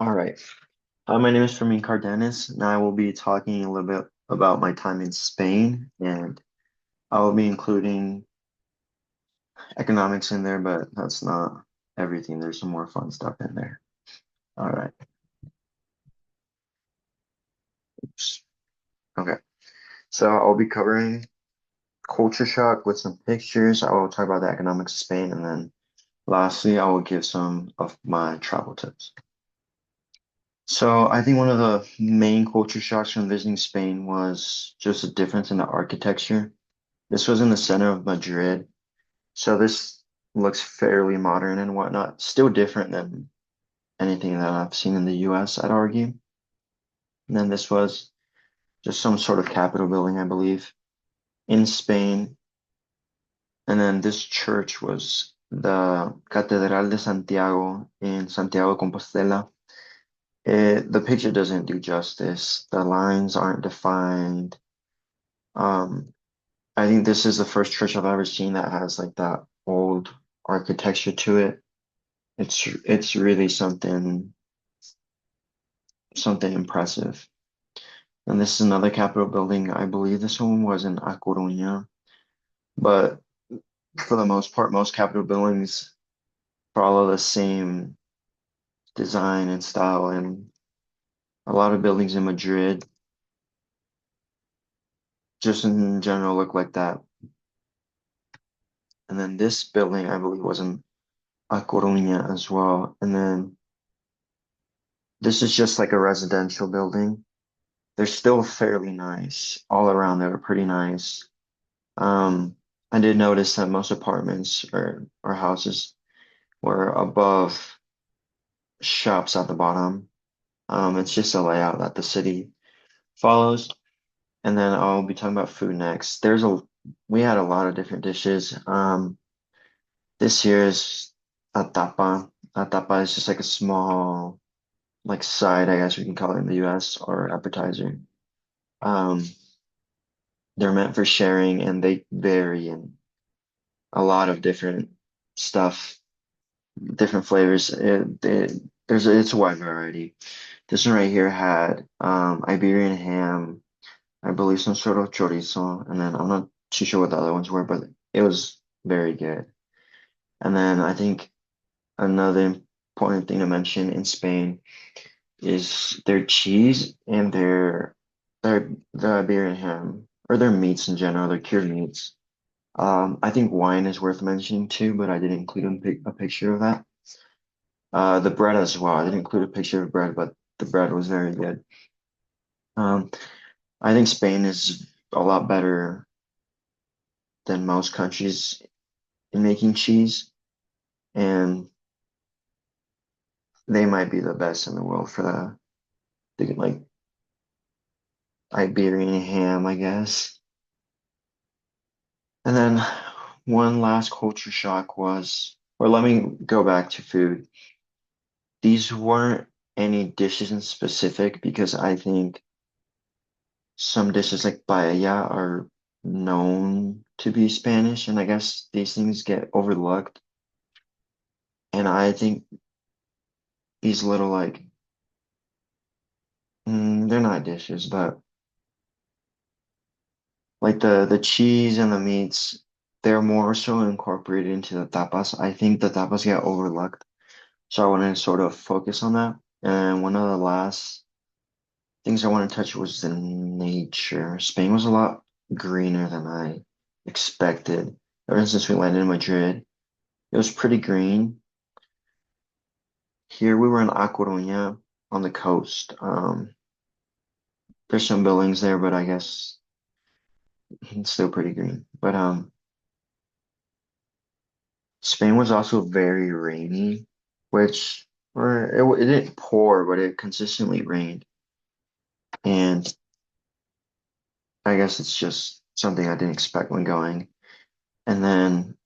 All right. My name is Fermin Cardenas, and I will be talking a little bit about my time in Spain, and I will be including economics in there, but that's not everything. There's some more fun stuff in there. All right. Oops. Okay. So I'll be covering culture shock with some pictures. I will talk about the economics of Spain, and then lastly, I will give some of my travel tips. So I think one of the main culture shocks from visiting Spain was just a difference in the architecture. This was in the center of Madrid. So this looks fairly modern and whatnot. Still different than anything that I've seen in the US, I'd argue. And then this was just some sort of Capitol building, I believe, in Spain. And then this church was the Catedral de Santiago in Santiago de Compostela. The picture doesn't do justice. The lines aren't defined. Um, I think this is the first church I've ever seen that has like that old architecture to it. It's really something impressive. And this is another Capitol building. I believe this one was in A Coruña, but for the most part, most Capitol buildings follow the same design and style, and a lot of buildings in Madrid just in general look like that. And then this building, I believe, was in A Coruña as well. And then this is just like a residential building. They're still fairly nice. All around, they were pretty nice. Um, I did notice that most apartments or houses were above shops at the bottom. It's just a layout that the city follows. And then I'll be talking about food next. We had a lot of different dishes. This here is a tapa. A tapa is just like a small, like side, I guess we can call it in the US, or appetizer. Um, they're meant for sharing and they vary in a lot of different stuff, different flavors. It's a wide variety. This one right here had Iberian ham, I believe some sort of chorizo, and then I'm not too sure what the other ones were, but it was very good. And then I think another important thing to mention in Spain is their cheese and their the Iberian ham or their meats in general, their cured meats. I think wine is worth mentioning too, but I didn't include a picture of that. The bread as well. I didn't include a picture of bread, but the bread was very good. Um, I think Spain is a lot better than most countries in making cheese, and they might be the best in the world for the like Iberian ham, I guess. And then one last culture shock was, or let me go back to food. These weren't any dishes in specific because I think some dishes like paella are known to be Spanish, and I guess these things get overlooked. And I think these little they're not dishes, but like the cheese and the meats, they're more so incorporated into the tapas. I think the tapas get overlooked, so I want to sort of focus on that. And one of the last things I want to touch was the nature. Spain was a lot greener than I expected. Ever since we landed in Madrid, it was pretty green. Here we were in A Coruña on the coast. There's some buildings there, but I guess it's still pretty green. But Spain was also very rainy, which or it didn't pour, but it consistently rained. And I guess it's just something I didn't expect when going. And then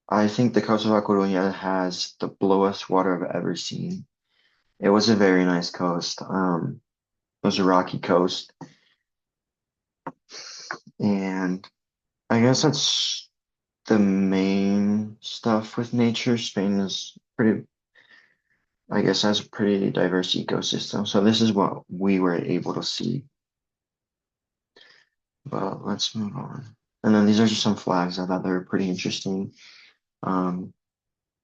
I think the coast of A Coruña has the bluest water I've ever seen. It was a very nice coast. It was a rocky coast, and I guess that's the main stuff with nature. Spain is pretty. I guess has a pretty diverse ecosystem. So this is what we were able to see. But let's move on. And then these are just some flags. I thought they were pretty interesting. Um,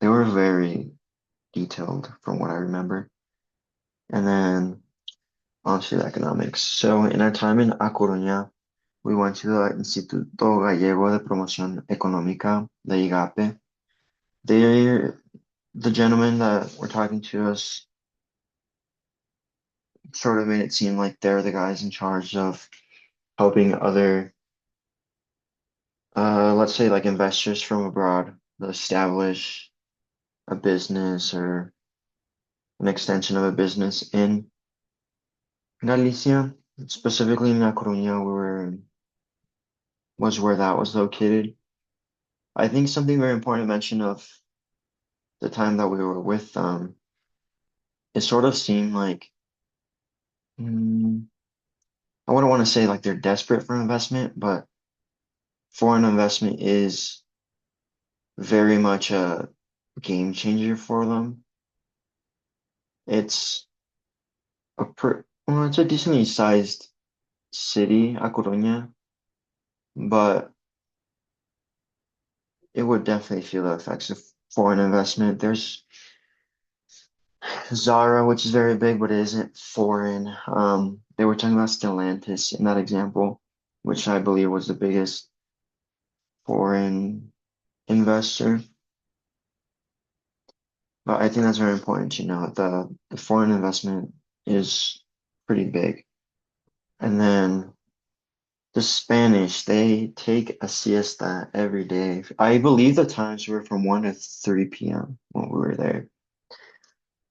they were very detailed from what I remember. And then onto the economics. So in our time in A Coruña, we went to the Instituto Gallego de Promoción Económica, the IGAPE. They, the gentleman that were talking to us sort of made it seem like they're the guys in charge of helping other, let's say like investors from abroad establish a business or an extension of a business in Galicia, specifically in La Coruña, was where that was located. I think something very important to mention of the time that we were with them, it sort of seemed like, mm, I wouldn't want to say like they're desperate for investment, but foreign investment is very much a game changer for them. It's well, it's a decently sized city, A Coruña, but it would definitely feel the effects of foreign investment. There's Zara, which is very big, but it isn't foreign. They were talking about Stellantis in that example, which I believe was the biggest foreign investor. But I think that's very important to know. The foreign investment is pretty big. And then the Spanish, they take a siesta every day. I believe the times were from 1 to 3 p.m. when we were there.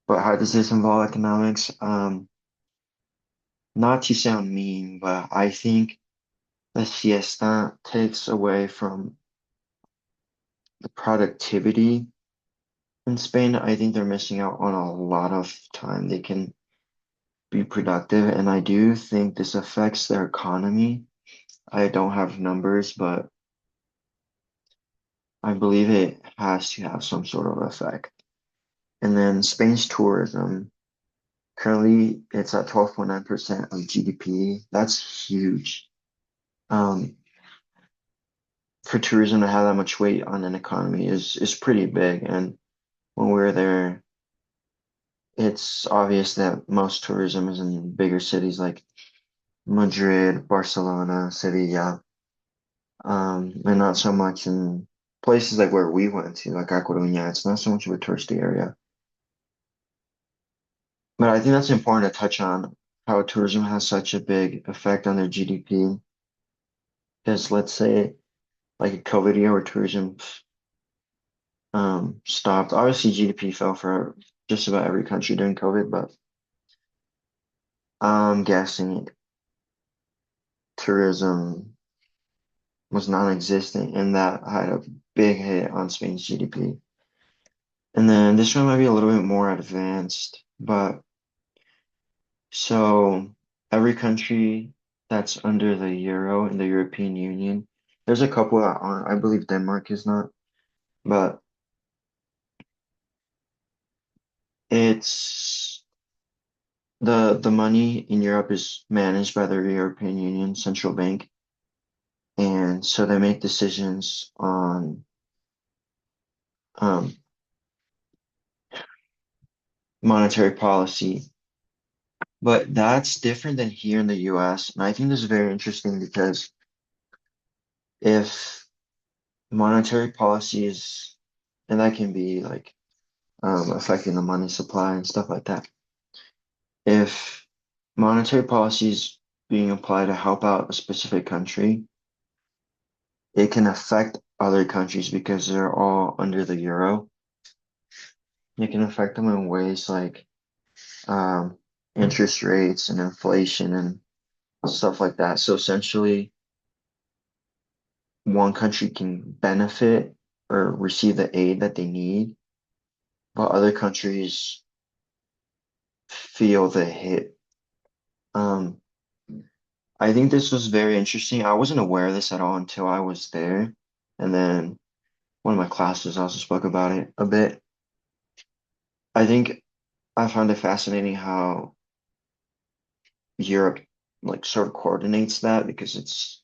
But how does this involve economics? Not to sound mean, but I think the siesta takes away from the productivity in Spain. I think they're missing out on a lot of time they can be productive, and I do think this affects their economy. I don't have numbers, but I believe it has to have some sort of effect. And then Spain's tourism, currently it's at 12.9% of GDP. That's huge. Um, for tourism to have that much weight on an economy is pretty big. And when we were there, it's obvious that most tourism is in bigger cities like Madrid, Barcelona, Sevilla, and not so much in places like where we went to, like A Coruña. It's not so much of a touristy area. But I think that's important to touch on how tourism has such a big effect on their GDP. Because let's say like a COVID year where tourism stopped. Obviously, GDP fell for just about every country during COVID, but I'm guessing tourism was non-existent, and that had a big hit on Spain's GDP. And then this one might be a little bit more advanced, but so every country that's under the euro in the European Union, there's a couple that aren't. I believe Denmark is not, but it's the money in Europe is managed by the European Union Central Bank, and so they make decisions on um, monetary policy. But that's different than here in the US. And I think this is very interesting because if monetary policy is, and that can be like affecting the money supply and stuff like that. If monetary policy is being applied to help out a specific country, it can affect other countries because they're all under the euro. It can affect them in ways like um, interest rates and inflation and stuff like that. So essentially, one country can benefit or receive the aid that they need, while other countries feel the hit. Um, I think this was very interesting. I wasn't aware of this at all until I was there. And then one of my classes also spoke about it a bit. I think I found it fascinating how Europe like sort of coordinates that because it's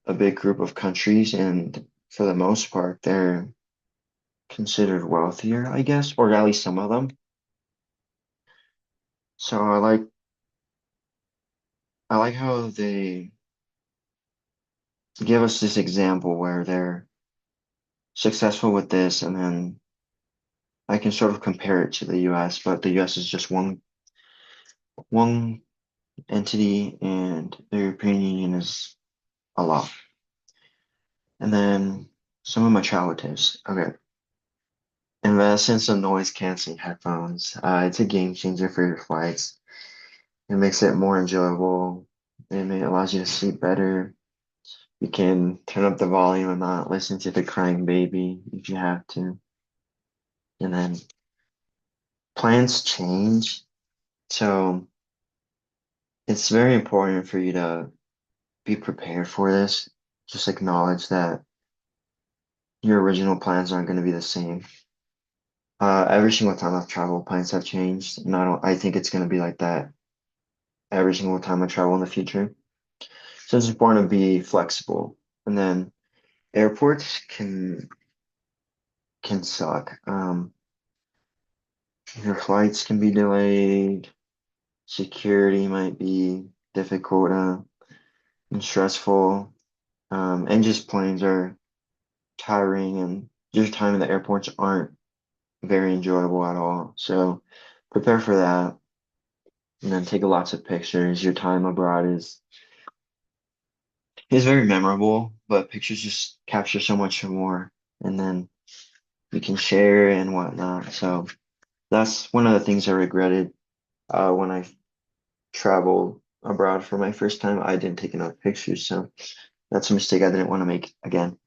a big group of countries and for the most part they're considered wealthier, I guess, or at least some of them. So I like how they give us this example where they're successful with this and then I can sort of compare it to the US, but the US is just one entity and the European Union is a lot. And then some of my travel tips. Okay. Invest in some noise canceling headphones. It's a game changer for your flights. It makes it more enjoyable. Allows you to sleep better. You can turn up the volume and not listen to the crying baby if you have to. And then plans change. So it's very important for you to be prepared for this. Just acknowledge that your original plans aren't going to be the same. Every single time I've traveled, plans have changed, and I think it's going to be like that every single time I travel in the future. So it's important to be flexible. And then airports can suck. Your flights can be delayed. Security might be difficult and stressful. And just planes are tiring, and your time in the airports aren't very enjoyable at all. So prepare for that, and then take lots of pictures. Your time abroad is very memorable, but pictures just capture so much more, and then you can share and whatnot. So that's one of the things I regretted when I traveled abroad for my first time. I didn't take enough pictures, so that's a mistake I didn't want to make again.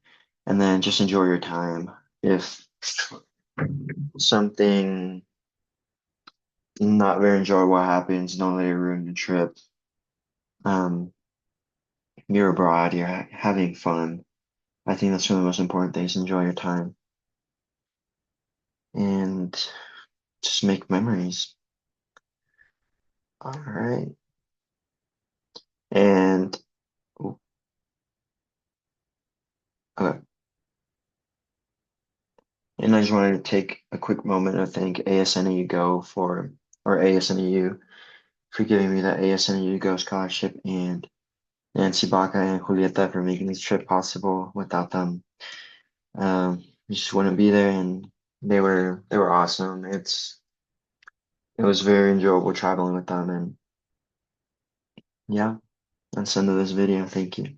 And then just enjoy your time. If something not very enjoyable happens, don't let it ruin your trip. Um, you're abroad, you're ha having fun. I think that's one of the most important things. Enjoy your time and just make memories. All right. And oh, okay. And I just wanted to take a quick moment to thank ASNAU Go or ASNAU for giving me that ASNAU Go scholarship and Nancy Baca and Julieta for making this trip possible. Without them, we just wouldn't be there, and they were awesome. It was very enjoyable traveling with them, and yeah, that's the end of this video. Thank you.